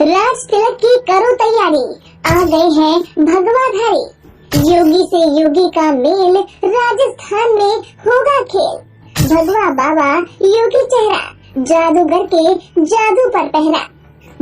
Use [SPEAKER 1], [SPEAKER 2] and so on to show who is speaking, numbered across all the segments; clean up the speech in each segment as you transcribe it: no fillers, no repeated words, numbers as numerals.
[SPEAKER 1] राज तिलक की करो तैयारी, आ गए हैं भगवाधारी। योगी से योगी का मेल, राजस्थान में होगा खेल। भगवा बाबा योगी चेहरा, जादूगर के जादू पर पहरा।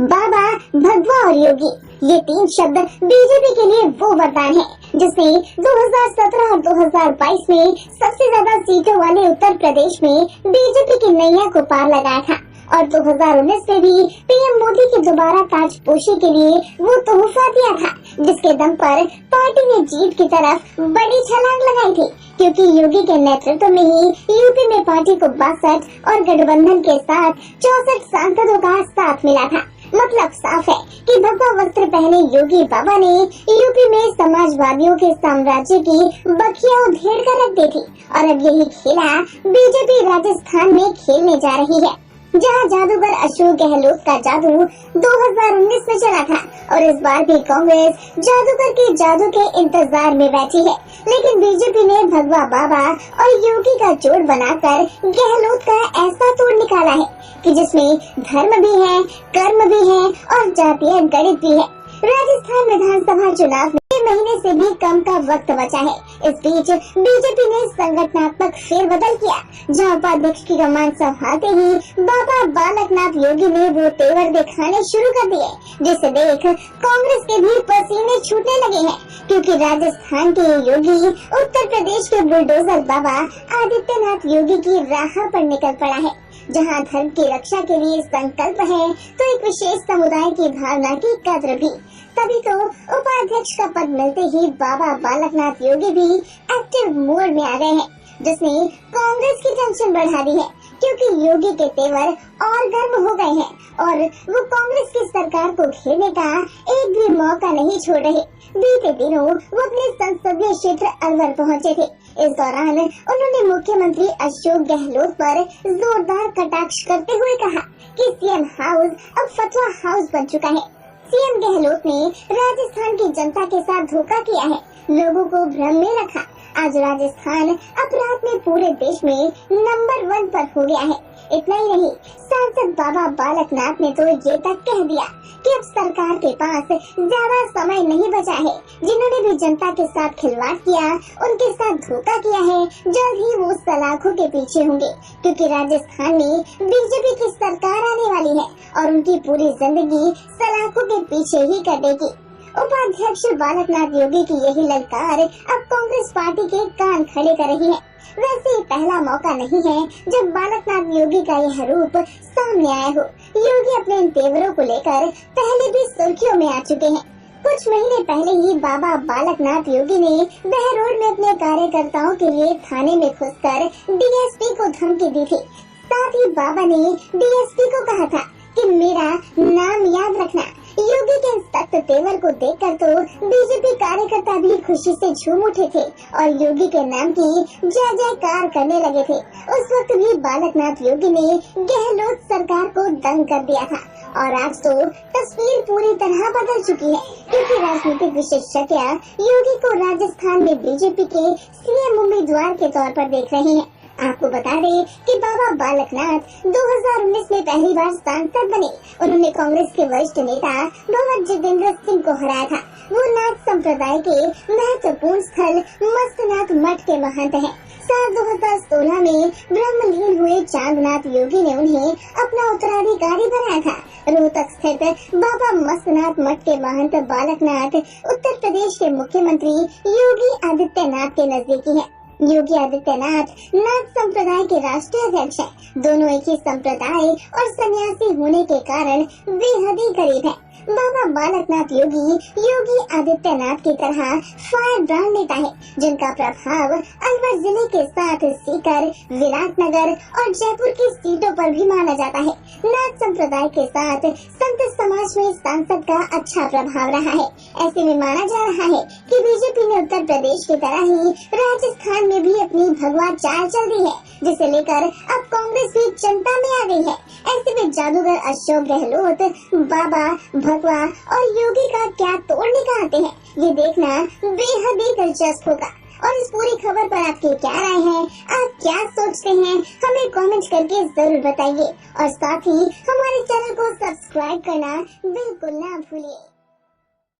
[SPEAKER 1] बाबा, भगवा और योगी, ये तीन शब्द बीजेपी के लिए वो वरदान है जिसने 2017 और 2022 में सबसे ज्यादा सीटों वाले उत्तर प्रदेश में बीजेपी की नैया को पार लगाया था और 2019 में भी पीएम मोदी की दोबारा ताजपोशी के लिए वो तोहफा दिया था, जिसके दम पर पार्टी ने जीत की तरफ बड़ी छलांग लगाई थी, क्योंकि योगी के नेतृत्व में ही यूपी में पार्टी को 62 और गठबंधन के साथ 64 सांसदों का साथ मिला था। मतलब साफ है कि भगवा वस्त्र पहने योगी बाबा ने यूपी में समाजवादियों के साम्राज्य की बखिया उधेड़ कर रख दी थी और अब यही खेला बीजेपी राजस्थान में खेलने जा रही है, जहां जादूगर अशोक गहलोत का जादू 2019 में चला था और इस बार भी कांग्रेस जादूगर के जादू के इंतजार में बैठी है। लेकिन बीजेपी ने भगवा बाबा और योगी का जोड़ बनाकर गहलोत का ऐसा तोड़ निकाला है कि जिसमें धर्म भी है, कर्म भी है और जातीय गणित भी है। राजस्थान विधानसभा चुनाव में महीने से भी कम का वक्त बचा है। इस बीच बीजेपी ने संगठनात्मक फेरबदल किया, जहां उपाध्यक्ष की कमान संभालते ही बाबा बालकनाथ योगी ने वो तेवर दिखाने शुरू कर दिए जिसे देख कांग्रेस के भी पसीने छूटने लगे हैं, क्योंकि राजस्थान के योगी उत्तर प्रदेश के बुलडोजर बाबा आदित्यनाथ योगी की राह पर निकल पड़ा है। जहां धर्म की रक्षा के लिए संकल्प है तो एक विशेष समुदाय की भावना की कद्र भी। तभी तो उपाध्यक्ष का पद मिलते ही बाबा बालकनाथ योगी भी एक्टिव मोड में आ गए हैं, जिसने कांग्रेस की टेंशन बढ़ा दी है, क्योंकि योगी के तेवर और गर्म हो गए हैं और वो कांग्रेस की सरकार को घेरने का एक भी मौका नहीं छोड़ रहे। बीते दिनों वो अपने संसदीय क्षेत्र अलवर पहुंचे थे। इस दौरान उन्होंने मुख्यमंत्री अशोक गहलोत पर जोरदार कटाक्ष करते हुए कहा कि सीएम हाउस अब फतवा हाउस बन चुका है। सीएम गहलोत ने राजस्थान की जनता के साथ धोखा किया है, लोगों को भ्रम में रखा। आज राजस्थान अपराध में पूरे देश में नंबर 1 पर हो गया है। इतना ही नहीं, सांसद बाबा बालकनाथ ने तो ये तक कह दिया कि अब सरकार के पास ज्यादा समय नहीं बचा है। जिन्होंने भी जनता के साथ खिलवाड़ किया, उनके साथ धोखा किया है, जल्द ही वो सलाखों के पीछे होंगे, क्योंकि राजस्थान में बीजेपी की सरकार आने वाली है और उनकी पूरी जिंदगी सलाखों के पीछे ही कटेगी। उपाध्यक्ष बालकनाथ योगी की यही ललकार अब कांग्रेस पार्टी के कान खड़े कर रही है। वैसे ये पहला मौका नहीं है जब बालकनाथ योगी का यह रूप सामने आया हो। योगी अपने इन तेवरों को लेकर पहले भी सुर्खियों में आ चुके हैं। कुछ महीने पहले ही बाबा बालकनाथ योगी ने बहरोड में अपने कार्यकर्ताओं के लिए थाने में घुसकर डीएसपी को धमकी दी थी। साथ ही बाबा ने डीएसपी को कहा था कि मेरा नाम याद रखना। योगी के इस सख्त तेवर को देखकर तो बीजेपी कार्यकर्ता भी खुशी से झूम उठे थे और योगी के नाम की जय जयकार करने लगे थे। उस वक्त भी बालकनाथ योगी ने गहलोत सरकार को दंग कर दिया था और आज तो तस्वीर पूरी तरह बदल चुकी है, क्योंकि राजनीतिक विशेषज्ञ योगी को राजस्थान में बीजेपी के सीएम उम्मीदवार के तौर पर देख रहे हैं। आपको बता दें कि बाबा बालकनाथ 2019 में पहली बार सांसद बने। उन्होंने कांग्रेस के वरिष्ठ नेता भगत जितेंद्र सिंह को हराया था। वो नाथ संप्रदाय के महत्वपूर्ण स्थल मस्तनाथ मठ के महंत हैं। साल 2016 में ब्रह्मलीन हुए चांदनाथ योगी ने उन्हें अपना उत्तराधिकारी बनाया था। रोहतक स्थित बाबा मस्तनाथ मठ के महंत बालकनाथ उत्तर प्रदेश के मुख्यमंत्री योगी आदित्यनाथ के नजदीकी है। योगी आदित्यनाथ नाथ संप्रदाय के राष्ट्रीय अध्यक्ष हैं। दोनों एक ही संप्रदाय और सन्यासी होने के कारण बेहद ही करीब है। बाबा बालकनाथ योगी आदित्यनाथ की तरह फायर ब्रांड नेता है, जिनका प्रभाव अलवर जिले के साथ सीकर, विराटनगर और जयपुर की सीटों पर भी माना जाता है। नाथ संप्रदाय के साथ संत समाज में सांसद का अच्छा प्रभाव रहा है। ऐसे में माना जा रहा है कि बीजेपी ने उत्तर प्रदेश की तरह ही राजस्थान में भी अपनी भगवा चाल चल दी है, जिसे लेकर अब कांग्रेस भी चिंता में आ गई है। ऐसे में जादूगर अशोक गहलोत, बाबा, भगवा और योगी का क्या तोड़ निकालते हैं, ये देखना बेहद ही दिलचस्प होगा। और इस पूरी खबर पर आपकी क्या राय है, आप क्या सोचते हैं, हमें कमेंट करके जरूर बताइए और साथ ही हमारे चैनल को सब्सक्राइब करना बिल्कुल ना भूलिए।